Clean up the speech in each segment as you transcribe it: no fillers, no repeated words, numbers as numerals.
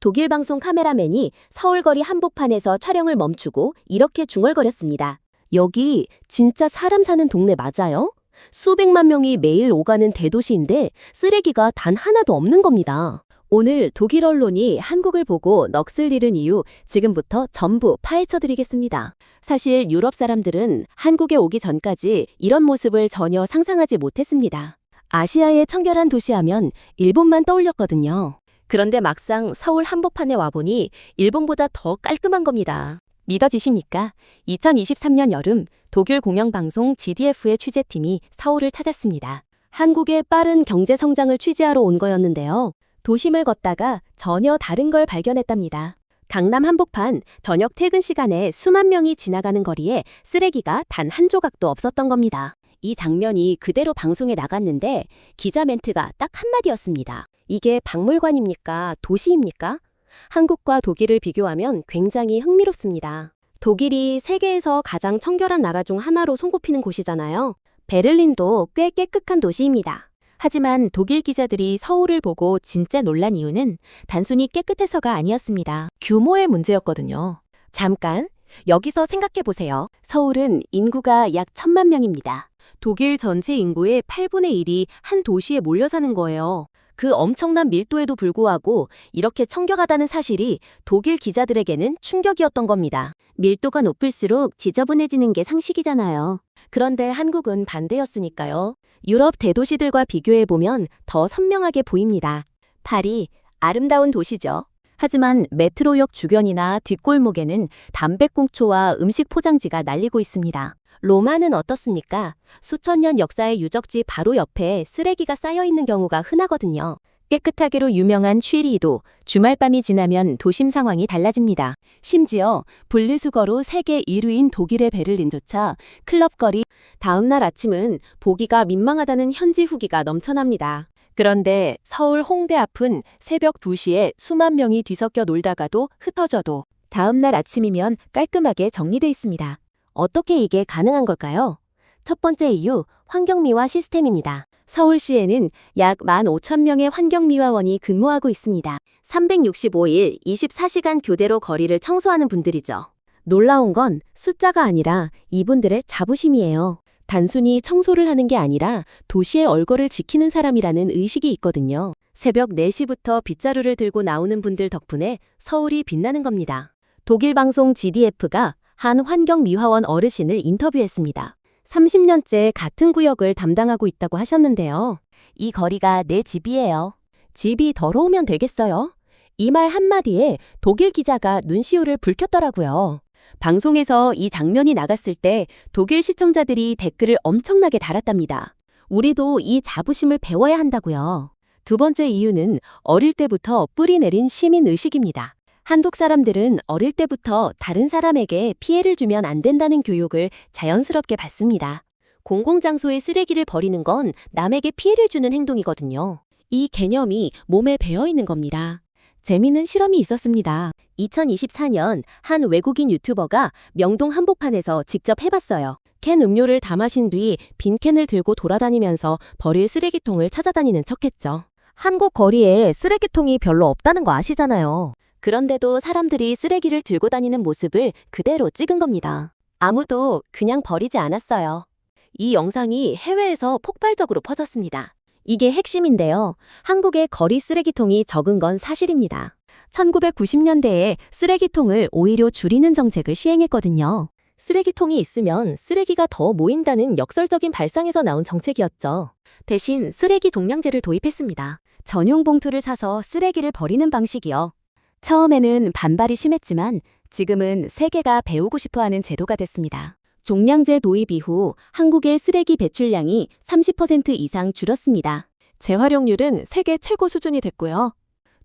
독일 방송 카메라맨이 서울거리 한복판에서 촬영을 멈추고 이렇게 중얼거렸습니다. 여기 진짜 사람 사는 동네 맞아요? 수백만 명이 매일 오가는 대도시인데 쓰레기가 단 하나도 없는 겁니다. 오늘 독일 언론이 한국을 보고 넋을 잃은 이유 지금부터 전부 파헤쳐드리겠습니다. 사실 유럽 사람들은 한국에 오기 전까지 이런 모습을 전혀 상상하지 못했습니다. 아시아의 청결한 도시하면 일본만 떠올렸거든요. 그런데 막상 서울 한복판에 와보니 일본보다 더 깔끔한 겁니다. 믿어지십니까? 2023년 여름 독일 공영방송 GDF의 취재팀이 서울을 찾았습니다. 한국의 빠른 경제 성장을 취재하러 온 거였는데요. 도심을 걷다가 전혀 다른 걸 발견했답니다. 강남 한복판 저녁 퇴근 시간에 수만 명이 지나가는 거리에 쓰레기가 단 한 조각도 없었던 겁니다. 이 장면이 그대로 방송에 나갔는데 기자 멘트가 딱 한마디였습니다. 이게 박물관입니까? 도시입니까? 한국과 독일을 비교하면 굉장히 흥미롭습니다. 독일이 세계에서 가장 청결한 나라 중 하나로 손꼽히는 곳이잖아요. 베를린도 꽤 깨끗한 도시입니다. 하지만 독일 기자들이 서울을 보고 진짜 놀란 이유는 단순히 깨끗해서가 아니었습니다. 규모의 문제였거든요. 잠깐, 여기서 생각해보세요. 서울은 인구가 약 1000만 명입니다. 독일 전체 인구의 8분의 1이 한 도시에 몰려 사는 거예요. 그 엄청난 밀도에도 불구하고 이렇게 청결하다는 사실이 독일 기자들에게는 충격이었던 겁니다. 밀도가 높을수록 지저분해지는 게 상식이잖아요. 그런데 한국은 반대였으니까요. 유럽 대도시들과 비교해보면 더 선명하게 보입니다. 파리, 아름다운 도시죠. 하지만 메트로역 주변이나 뒷골목에는 담배꽁초와 음식 포장지가 날리고 있습니다. 로마는 어떻습니까? 수천 년 역사의 유적지 바로 옆에 쓰레기가 쌓여있는 경우가 흔하거든요. 깨끗하기로 유명한 취리히도 주말밤이 지나면 도심 상황이 달라집니다. 심지어 분리수거로 세계 1위인 독일의 베를린조차 클럽거리, 다음날 아침은 보기가 민망하다는 현지 후기가 넘쳐납니다. 그런데 서울 홍대 앞은 새벽 2시에 수만 명이 뒤섞여 놀다가도 흩어져도 다음날 아침이면 깔끔하게 정리돼 있습니다. 어떻게 이게 가능한 걸까요? 첫 번째 이유, 환경미화 시스템입니다. 서울시에는 약 15,000명의 환경미화원이 근무하고 있습니다. 365일 24시간 교대로 거리를 청소하는 분들이죠. 놀라운 건 숫자가 아니라 이분들의 자부심이에요. 단순히 청소를 하는 게 아니라 도시의 얼거를 지키는 사람이라는 의식이 있거든요. 새벽 4시부터 빗자루를 들고 나오는 분들 덕분에 서울이 빛나는 겁니다. 독일 방송 GDF가 한 환경미화원 어르신을 인터뷰했습니다. 30년째 같은 구역을 담당하고 있다고 하셨는데요. 이 거리가 내 집이에요. 집이 더러우면 되겠어요? 이 말 한마디에 독일 기자가 눈시울을 붉혔더라고요. 방송에서 이 장면이 나갔을 때 독일 시청자들이 댓글을 엄청나게 달았답니다. 우리도 이 자부심을 배워야 한다고요. 두 번째 이유는 어릴 때부터 뿌리 내린 시민의식입니다. 한국 사람들은 어릴 때부터 다른 사람에게 피해를 주면 안 된다는 교육을 자연스럽게 받습니다. 공공장소에 쓰레기를 버리는 건 남에게 피해를 주는 행동이거든요. 이 개념이 몸에 배어 있는 겁니다. 재미있는 실험이 있었습니다. 2024년 한 외국인 유튜버가 명동 한복판에서 직접 해봤어요. 캔 음료를 다 마신 뒤 빈 캔을 들고 돌아다니면서 버릴 쓰레기통을 찾아다니는 척했죠. 한국 거리에 쓰레기통이 별로 없다는 거 아시잖아요. 그런데도 사람들이 쓰레기를 들고 다니는 모습을 그대로 찍은 겁니다. 아무도 그냥 버리지 않았어요. 이 영상이 해외에서 폭발적으로 퍼졌습니다. 이게 핵심인데요. 한국의 거리 쓰레기통이 적은 건 사실입니다. 1990년대에 쓰레기통을 오히려 줄이는 정책을 시행했거든요. 쓰레기통이 있으면 쓰레기가 더 모인다는 역설적인 발상에서 나온 정책이었죠. 대신 쓰레기 종량제를 도입했습니다. 전용 봉투를 사서 쓰레기를 버리는 방식이요. 처음에는 반발이 심했지만 지금은 세계가 배우고 싶어하는 제도가 됐습니다. 종량제 도입 이후 한국의 쓰레기 배출량이 30% 이상 줄었습니다. 재활용률은 세계 최고 수준이 됐고요.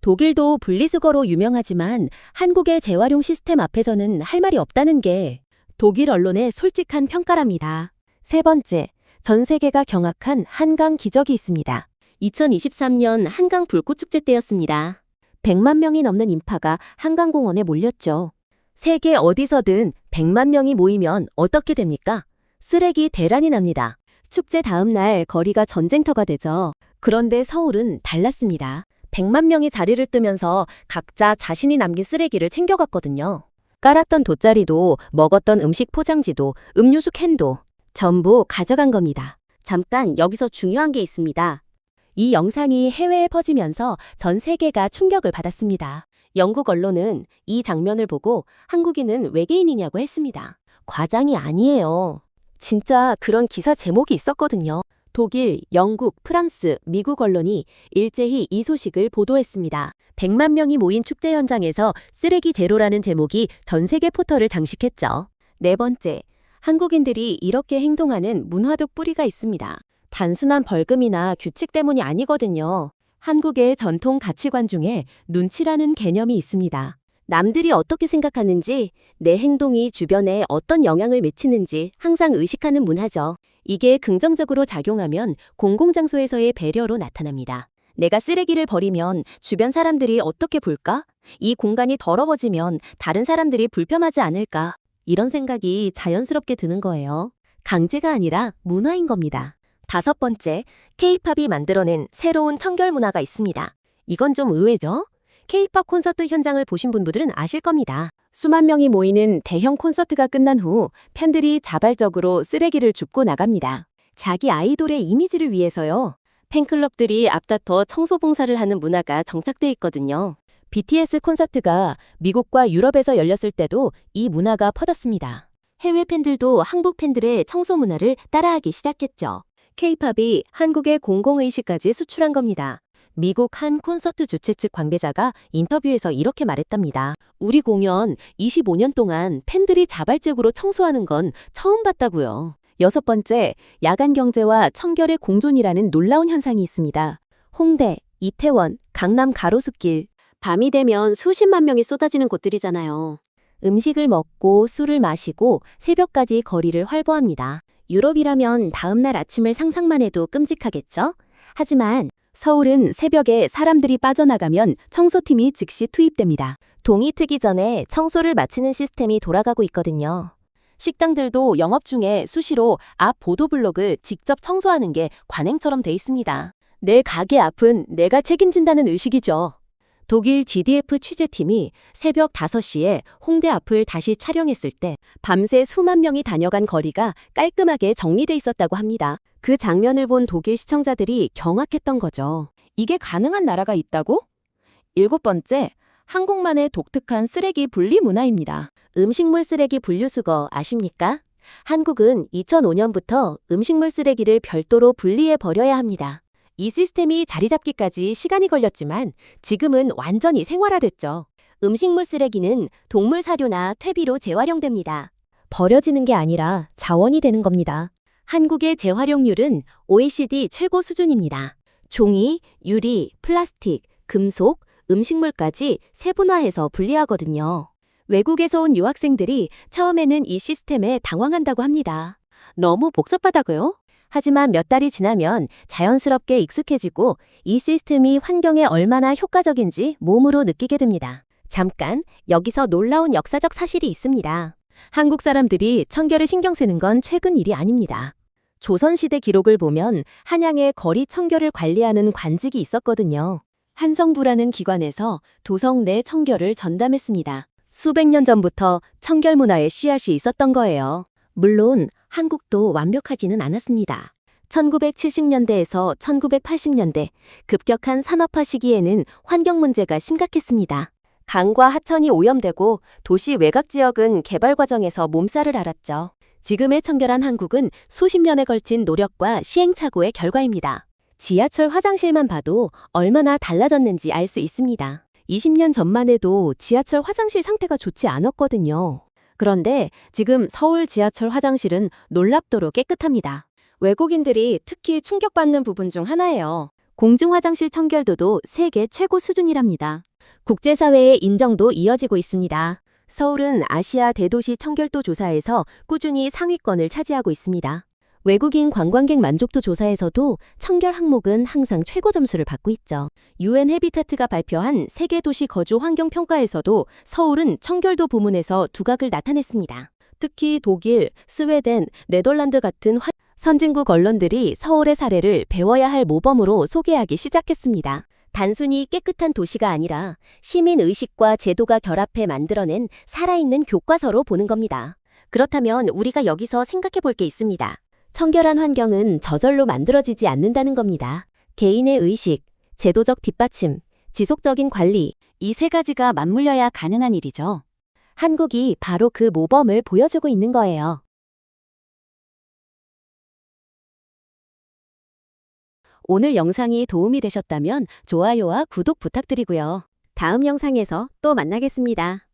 독일도 분리수거로 유명하지만 한국의 재활용 시스템 앞에서는 할 말이 없다는 게 독일 언론의 솔직한 평가랍니다. 세 번째, 전 세계가 경악한 한강 기적이 있습니다. 2023년 한강 불꽃축제 때였습니다. 100만 명이 넘는 인파가 한강공원에 몰렸죠. 세계 어디서든 100만 명이 모이면 어떻게 됩니까? 쓰레기 대란이 납니다. 축제 다음 날 거리가 전쟁터가 되죠. 그런데 서울은 달랐습니다. 100만 명이 자리를 뜨면서 각자 자신이 남긴 쓰레기를 챙겨갔거든요. 깔았던 돗자리도, 먹었던 음식 포장지도, 음료수 캔도 전부 가져간 겁니다. 잠깐 여기서 중요한 게 있습니다. 이 영상이 해외에 퍼지면서 전 세계가 충격을 받았습니다. 영국 언론은 이 장면을 보고 한국인은 외계인이냐고 했습니다. 과장이 아니에요. 진짜 그런 기사 제목이 있었거든요. 독일, 영국, 프랑스, 미국 언론이 일제히 이 소식을 보도했습니다. 100만 명이 모인 축제 현장에서 쓰레기 제로라는 제목이 전 세계 포털을 장식했죠. 네 번째, 한국인들이 이렇게 행동하는 문화적 뿌리가 있습니다. 단순한 벌금이나 규칙 때문이 아니거든요. 한국의 전통 가치관 중에 눈치라는 개념이 있습니다. 남들이 어떻게 생각하는지, 내 행동이 주변에 어떤 영향을 미치는지 항상 의식하는 문화죠. 이게 긍정적으로 작용하면 공공장소에서의 배려로 나타납니다. 내가 쓰레기를 버리면 주변 사람들이 어떻게 볼까? 이 공간이 더러워지면 다른 사람들이 불편하지 않을까? 이런 생각이 자연스럽게 드는 거예요. 강제가 아니라 문화인 겁니다. 다섯 번째, K-팝이 만들어낸 새로운 청결 문화가 있습니다. 이건 좀 의외죠? K-팝 콘서트 현장을 보신 분들은 아실 겁니다. 수만 명이 모이는 대형 콘서트가 끝난 후 팬들이 자발적으로 쓰레기를 줍고 나갑니다. 자기 아이돌의 이미지를 위해서요. 팬클럽들이 앞다퉈 청소 봉사를 하는 문화가 정착돼 있거든요. BTS 콘서트가 미국과 유럽에서 열렸을 때도 이 문화가 퍼졌습니다. 해외 팬들도 한국 팬들의 청소 문화를 따라하기 시작했죠. K-팝이 한국의 공공의식까지 수출한 겁니다. 미국 한 콘서트 주최 측 관계자가 인터뷰에서 이렇게 말했답니다. 우리 공연 25년 동안 팬들이 자발적으로 청소하는 건 처음 봤다고요. 여섯 번째, 야간 경제와 청결의 공존이라는 놀라운 현상이 있습니다. 홍대, 이태원, 강남 가로수길. 밤이 되면 수십만 명이 쏟아지는 곳들이잖아요. 음식을 먹고 술을 마시고 새벽까지 거리를 활보합니다. 유럽이라면 다음날 아침을 상상만 해도 끔찍하겠죠? 하지만 서울은 새벽에 사람들이 빠져나가면 청소팀이 즉시 투입됩니다. 동이 트기 전에 청소를 마치는 시스템이 돌아가고 있거든요. 식당들도 영업 중에 수시로 앞 보도블록을 직접 청소하는 게 관행처럼 돼 있습니다. 내 가게 앞은 내가 책임진다는 의식이죠. 독일 GDF 취재팀이 새벽 5시에 홍대 앞을 다시 촬영했을 때 밤새 수만 명이 다녀간 거리가 깔끔하게 정리돼 있었다고 합니다. 그 장면을 본 독일 시청자들이 경악했던 거죠. 이게 가능한 나라가 있다고? 일곱 번째, 한국만의 독특한 쓰레기 분리 문화입니다. 음식물 쓰레기 분류수거 아십니까? 한국은 2005년부터 음식물 쓰레기를 별도로 분리해 버려야 합니다. 이 시스템이 자리 잡기까지 시간이 걸렸지만 지금은 완전히 생활화됐죠. 음식물 쓰레기는 동물 사료나 퇴비로 재활용됩니다. 버려지는 게 아니라 자원이 되는 겁니다. 한국의 재활용률은 OECD 최고 수준입니다. 종이, 유리, 플라스틱, 금속, 음식물까지 세분화해서 분리하거든요. 외국에서 온 유학생들이 처음에는 이 시스템에 당황한다고 합니다. 너무 복잡하다고요? 하지만 몇 달이 지나면 자연스럽게 익숙해지고 이 시스템이 환경에 얼마나 효과적인지 몸으로 느끼게 됩니다. 잠깐, 여기서 놀라운 역사적 사실이 있습니다. 한국 사람들이 청결에 신경 쓰는 건 최근 일이 아닙니다. 조선시대 기록을 보면 한양에 거리 청결을 관리하는 관직이 있었거든요. 한성부라는 기관에서 도성 내 청결을 전담했습니다. 수백 년 전부터 청결 문화의 씨앗이 있었던 거예요. 물론 한국도 완벽하지는 않았습니다. 1970년대에서 1980년대 급격한 산업화 시기에는 환경 문제가 심각했습니다. 강과 하천이 오염되고 도시 외곽 지역은 개발 과정에서 몸살을 앓았죠. 지금의 청결한 한국은 수십 년에 걸친 노력과 시행착오의 결과입니다. 지하철 화장실만 봐도 얼마나 달라졌는지 알 수 있습니다. 20년 전만 해도 지하철 화장실 상태가 좋지 않았거든요. 그런데 지금 서울 지하철 화장실은 놀랍도록 깨끗합니다. 외국인들이 특히 충격받는 부분 중 하나예요. 공중화장실 청결도도 세계 최고 수준이랍니다. 국제사회의 인정도 이어지고 있습니다. 서울은 아시아 대도시 청결도 조사에서 꾸준히 상위권을 차지하고 있습니다. 외국인 관광객 만족도 조사에서도 청결 항목은 항상 최고 점수를 받고 있죠. UN 해비타트가 발표한 세계 도시 거주 환경 평가에서도 서울은 청결도 부문에서 두각을 나타냈습니다. 특히 독일, 스웨덴, 네덜란드 같은 선진국 언론들이 서울의 사례를 배워야 할 모범으로 소개하기 시작했습니다. 단순히 깨끗한 도시가 아니라 시민 의식과 제도가 결합해 만들어낸 살아있는 교과서로 보는 겁니다. 그렇다면 우리가 여기서 생각해 볼 게 있습니다. 청결한 환경은 저절로 만들어지지 않는다는 겁니다. 개인의 의식, 제도적 뒷받침, 지속적인 관리, 이 세 가지가 맞물려야 가능한 일이죠. 한국이 바로 그 모범을 보여주고 있는 거예요. 오늘 영상이 도움이 되셨다면 좋아요와 구독 부탁드리고요. 다음 영상에서 또 만나겠습니다.